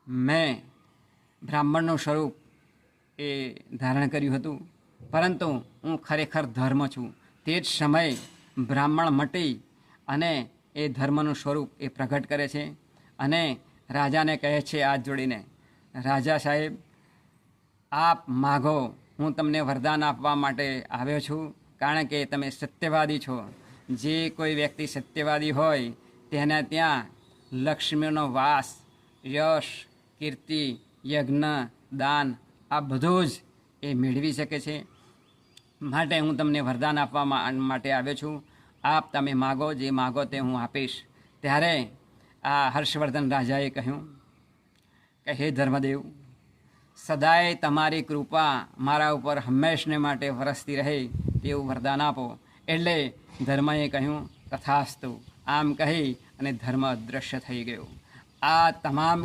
મેં બ્રાહ્મણનું સ્વરૂપ એ ધારણ કર્યું હતું, પરંતુ હું ખરેખર ધર્મ છું. તે જ સમયે બ્રાહ્મણ મટી અને એ ધર્મનું સ્વરૂપ એ પ્રગટ કરે છે અને રાજાને કહે છે હાથ જોડીને, રાજા સાહેબ, આપ માગો, હું તમને વરદાન આપવા માટે આવ્યો છું, કારણ કે તમે સત્યવાદી છો. જે કોઈ વ્યક્તિ સત્યવાદી હોય તેના ત્યાં લક્ષ્મીનો વાસ, યશ, કીર્તિ, યજ્ઞ, દાન આ બધું જ એ મેળવી શકે છે. માટે હું તમને વરદાન આપવા માટે આવ્યો છું. આપ તમે માગો, જે માગો તે હું આપીશ. ત્યારે આ હર્ષવર્ધન રાજાએ કહ્યું કે હે ધર્મદેવ, સદાય તમારી કૃપા મારા ઉપર હંમેશને માટે વરસતી રહે તેવું વરદાન આપો. એટલે ધર્મએ કહ્યું તથાસ્તુ. આમ કહી અને ધર્મ અદૃશ્ય થઈ ગયો. આ તમામ